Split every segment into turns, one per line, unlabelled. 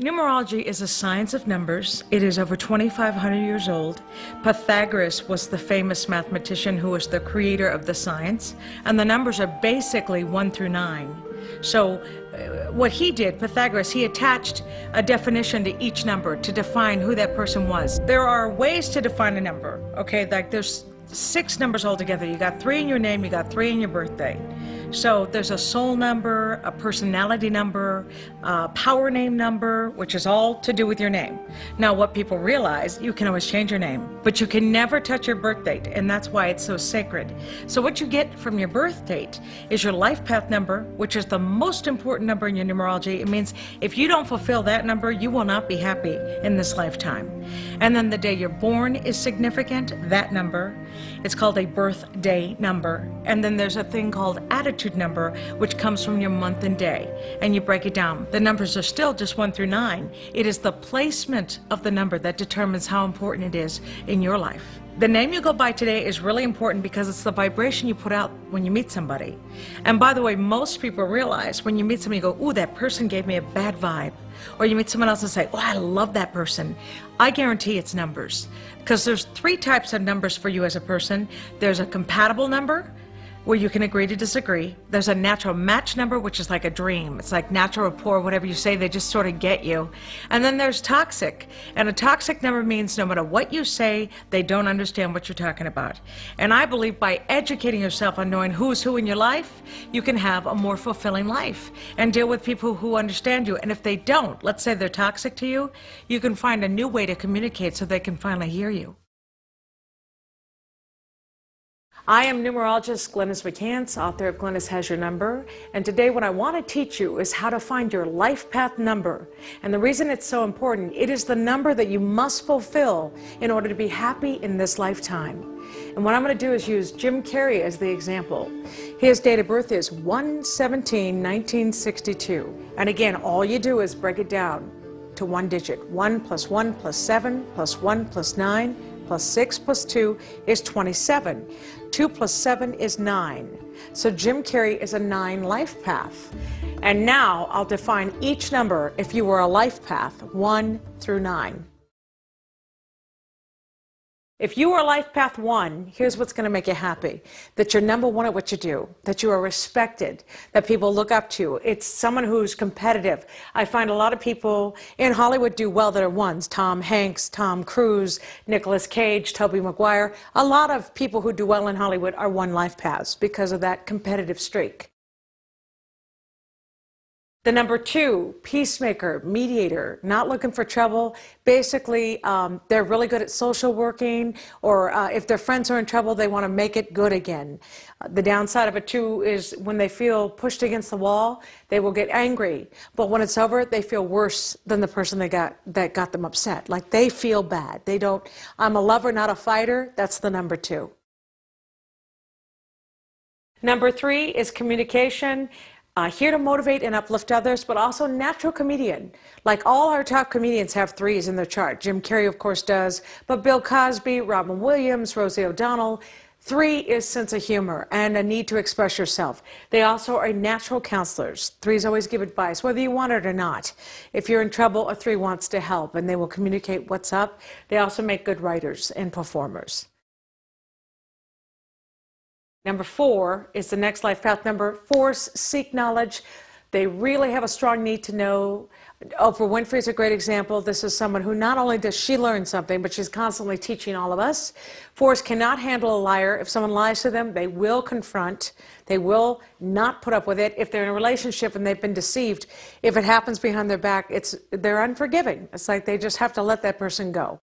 Numerology is a science of numbers. It is over 2,500 years old. Pythagoras was the famous mathematician who was the creator of the science, and the numbers are basically 1 through 9. So what he did, Pythagoras, he attached a definition to each number to define who that person was. There are ways to define a number, okay? Like there's 6 numbers altogether. You got 3 in your name, you got 3 in your birthday. So there's a soul number, a personality number, a power name number, which is all to do with your name. Now what people realize, you can always change your name, but you can never touch your birth date, and that's why it's so sacred. So what you get from your birth date is your life path number, which is the most important number in your numerology. It means if you don't fulfill that number, you will not be happy in this lifetime. And then the day you're born is significant, that number. It's called a birthday number. And then there's a thing called attitude number, which comes from your month and day. And you break it down. The numbers are still just 1 through 9. It is the placement of the number that determines how important it is in your life. The name you go by today is really important because it's the vibration you put out when you meet somebody. And by the way, most people realize when you meet somebody, you go, ooh, that person gave me a bad vibe. Or you meet someone else and say, oh, I love that person. I guarantee it's numbers. Because there's 3 types of numbers for you as a person. There's a compatible number, where you can agree to disagree. There's a natural match number, which is like a dream. It's like natural rapport, whatever you say, they just sort of get you. And then there's toxic. And a toxic number means no matter what you say, they don't understand what you're talking about. And I believe by educating yourself on knowing who's who in your life, you can have a more fulfilling life and deal with people who understand you. And if they don't, let's say they're toxic to you, you can find a new way to communicate so they can finally hear you. I am numerologist Glennis McCants, author of Glennis Has Your Number, and today what I want to teach you is how to find your life path number. And the reason it's so important, it is the number that you must fulfill in order to be happy in this lifetime. And what I'm going to do is use Jim Carrey as the example. His date of birth is 1/17/1962. And again, all you do is break it down to one digit. 1 + 1 + 7 + 1 + 9 + 6 + 2 is 27. 2 + 7 is 9. So Jim Carrey is a 9 life path. And now I'll define each number if you were a life path, 1 through 9. If you are life path 1, here's what's going to make you happy. That you're number 1 at what you do. That you are respected. That people look up to. It's someone who's competitive. I find a lot of people in Hollywood do well that are 1s. Tom Hanks, Tom Cruise, Nicolas Cage, Tobey Maguire. A lot of people who do well in Hollywood are 1 life paths because of that competitive streak. The number 2, peacemaker, mediator, not looking for trouble. Basically, they're really good at social working, or if their friends are in trouble, they want to make it good again. The downside of a 2 is when they feel pushed against the wall, they will get angry. But when it's over, they feel worse than the person that got them upset. Like they feel bad. They don't, I'm a lover, not a fighter. That's the number 2. Number 3 is communication. Here to motivate and uplift others, but also natural comedian. Like all our top comedians have 3s in their chart. Jim Carrey, of course, does, but Bill Cosby, Robin Williams, Rosie O'Donnell. 3 is sense of humor and a need to express yourself. They also are natural counselors. 3s always give advice, whether you want it or not. If you're in trouble, a 3 wants to help, and they will communicate what's up. They also make good writers and performers. Number 4 is the next life path number. 4s seek knowledge. They really have a strong need to know. Oprah Winfrey is a great example. This is someone who not only does she learn something, but she's constantly teaching all of us. 4s cannot handle a liar. If someone lies to them, they will confront. They will not put up with it. If they're in a relationship and they've been deceived, if it happens behind their back, they're unforgiving. It's like they just have to let that person go.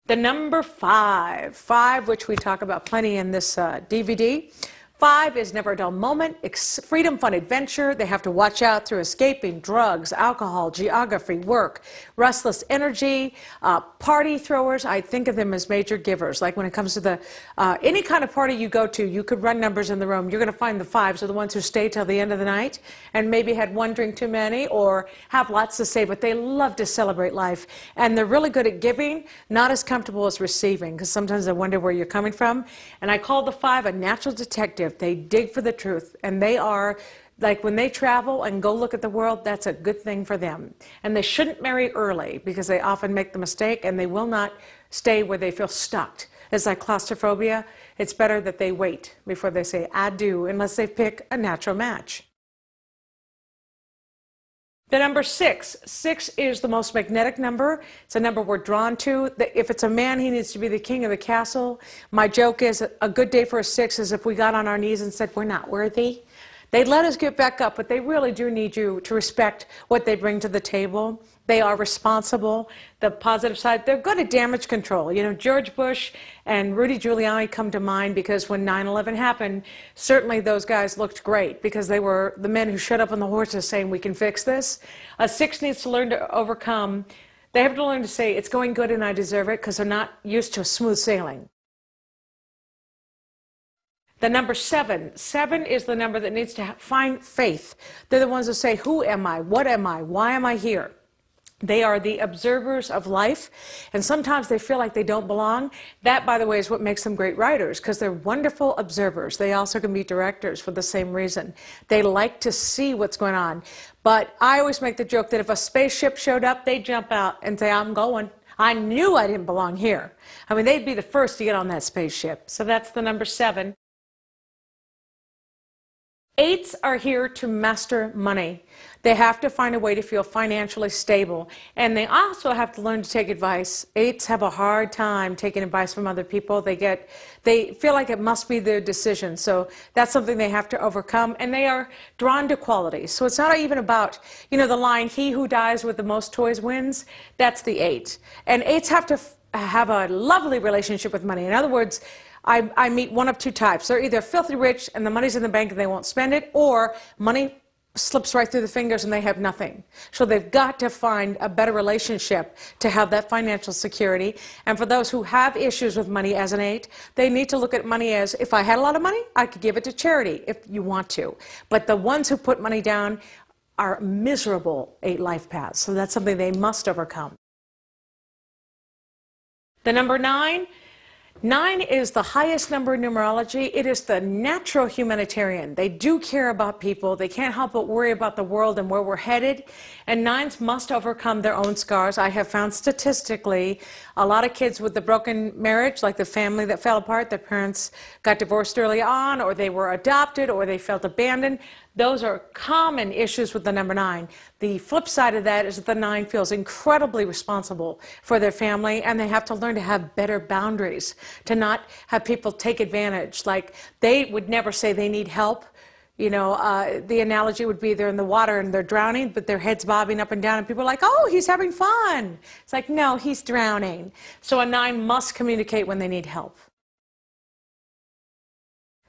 The number 5, which we talk about plenty in this DVD. 5 is never a dull moment, freedom, fun, adventure. They have to watch out through escaping, drugs, alcohol, geography, work, restless energy, party throwers. I think of them as major givers. Like when it comes to the any kind of party you go to, you could run numbers in the room. You're going to find the 5s are the ones who stay till the end of the night and maybe had 1 drink too many or have lots to say, but they love to celebrate life. And they're really good at giving, not as comfortable as receiving, because sometimes I wonder where you're coming from. And I call the 5 a natural detective. They dig for the truth, and they are Like when they travel and go look at the world, that's a good thing for them. And they shouldn't marry early because they often make the mistake and they will not stay where they feel stuck. It's like claustrophobia. It's better that they wait before they say I do, unless they pick a natural match. The number 6. 6 is the most magnetic number. It's a number we're drawn to. If it's a man, he needs to be the king of the castle. My joke is a good day for a 6 is if we got on our knees and said, we're not worthy. They'd let us get back up, but they really do need you to respect what they bring to the table. They are responsible. The positive side, they're good at damage control. You know, George Bush and Rudy Giuliani come to mind because when 9/11 happened, certainly those guys looked great because they were the men who showed up on the horses saying, we can fix this. A 6 needs to learn to overcome. They have to learn to say, it's going good and I deserve it, because they're not used to smooth sailing. The number 7. 7 is the number that needs to find faith. They're the ones that say, who am I? What am I? Why am I here? They are the observers of life, and sometimes they feel like they don't belong. That, by the way, is what makes them great writers, because they're wonderful observers. They also can be directors for the same reason. They like to see what's going on. But I always make the joke that if a spaceship showed up, they'd jump out and say, I'm going. I knew I didn't belong here. I mean, they'd be the first to get on that spaceship. So that's the number 7. 8s are here to master money. They have to find a way to feel financially stable. And they also have to learn to take advice. 8s have a hard time taking advice from other people. They feel like it must be their decision. So that's something they have to overcome. And they are drawn to quality. So it's not even about, you know, the line, he who dies with the most toys wins. That's the 8. And 8s have to have a lovely relationship with money. In other words, I meet one of 2 types. They're either filthy rich and the money's in the bank and they won't spend it, or money slips right through the fingers and they have nothing. So they've got to find a better relationship to have that financial security. And for those who have issues with money as an 8, they need to look at money as, if I had a lot of money, I could give it to charity if you want to. But the ones who put money down are miserable 8 life paths. So that's something they must overcome. The number 9. 9 is the highest number in numerology. It is the natural humanitarian. They do care about people. They can't help but worry about the world and where we're headed. And 9s must overcome their own scars. I have found statistically a lot of kids with the broken marriage, like the family that fell apart, their parents got divorced early on, or they were adopted, or they felt abandoned. Those are common issues with the number 9. The flip side of that is that the 9 feels incredibly responsible for their family, and they have to learn to have better boundaries, to not have people take advantage. Like, they would never say they need help. You know, the analogy would be they're in the water and they're drowning, but their head's bobbing up and down, and people are like, oh, he's having fun. It's like, no, he's drowning. So a 9 must communicate when they need help.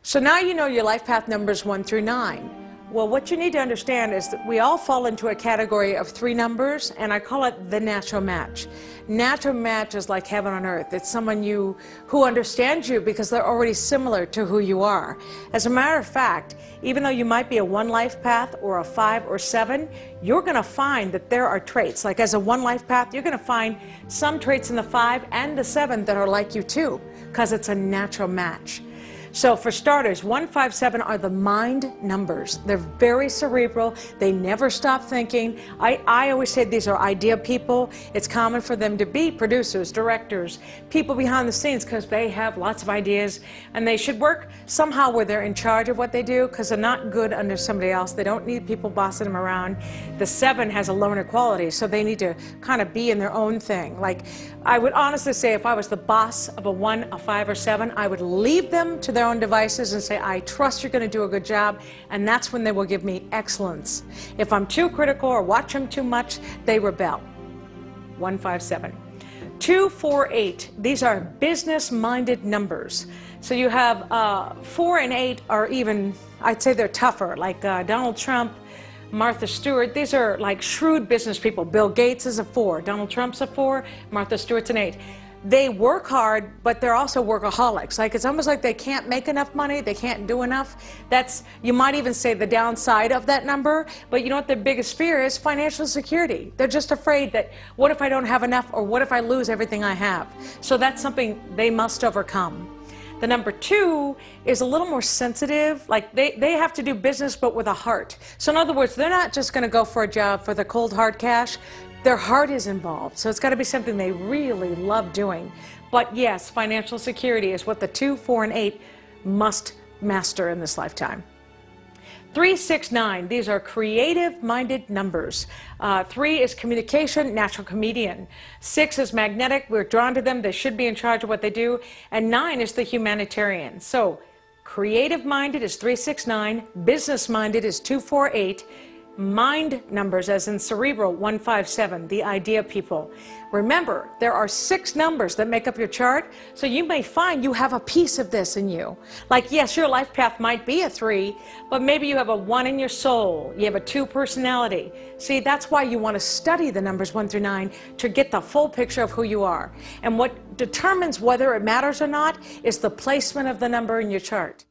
So now you know your life path numbers 1 through 9. Well, what you need to understand is that we all fall into a category of 3 numbers, and I call it the natural match. Natural match is like heaven on earth. It's someone who understands you because they're already similar to who you are. As a matter of fact, even though you might be a 1 life path or a 5 or 7, you're going to find that there are traits. Like as a 1 life path, you're going to find some traits in the 5 and the 7 that are like you too, because it's a natural match. So for starters, 1, 5, 7 are the mind numbers. They're very cerebral. They never stop thinking. I always say these are idea people. It's common for them to be producers, directors, people behind the scenes, because they have lots of ideas, and they should work somehow where they're in charge of what they do, because they're not good under somebody else. They don't need people bossing them around. The 7 has a loner quality, so they need to kind of be in their own thing. Like, I would honestly say if I was the boss of a 1, a 5, or 7, I would leave them to their own devices and say, I trust you're going to do a good job, and that's when they will give me excellence. If I'm too critical or watch them too much, they rebel. 1, 5, 7. 2, 4, 8. These are business-minded numbers. So you have 4 and 8 are even, I'd say they're tougher, like Donald Trump, Martha Stewart. These are like shrewd business people. Bill Gates is a 4, Donald Trump's a 4, Martha Stewart's an 8. They work hard, but they're also workaholics. Like, it's almost like they can't make enough money, they can't do enough. That's, you might even say, the downside of that number. But you know what their biggest fear is? Financial security. They're just afraid that, what if I don't have enough, or what if I lose everything I have? So that's something they must overcome. The number 2 is a little more sensitive, like they have to do business but with a heart. So in other words, they're not just going to go for a job for the cold hard cash. Their heart is involved, so it's got to be something they really love doing. But yes, financial security is what the 2, 4, and 8 must master in this lifetime. 3, 6, 9, these are creative-minded numbers. 3 is communication, natural comedian. 6 is magnetic, we're drawn to them, they should be in charge of what they do. And 9 is the humanitarian. So creative-minded is 3, 6, 9, business-minded is 2, 4, 8, mind numbers, as in cerebral, 1, 5, 7, the idea people. Remember, there are 6 numbers that make up your chart, so you may find you have a piece of this in you. Like, yes, your life path might be a 3, but maybe you have a 1 in your soul, you have a 2 personality. See, that's why you want to study the numbers 1 through 9 to get the full picture of who you are. And what determines whether it matters or not is the placement of the number in your chart.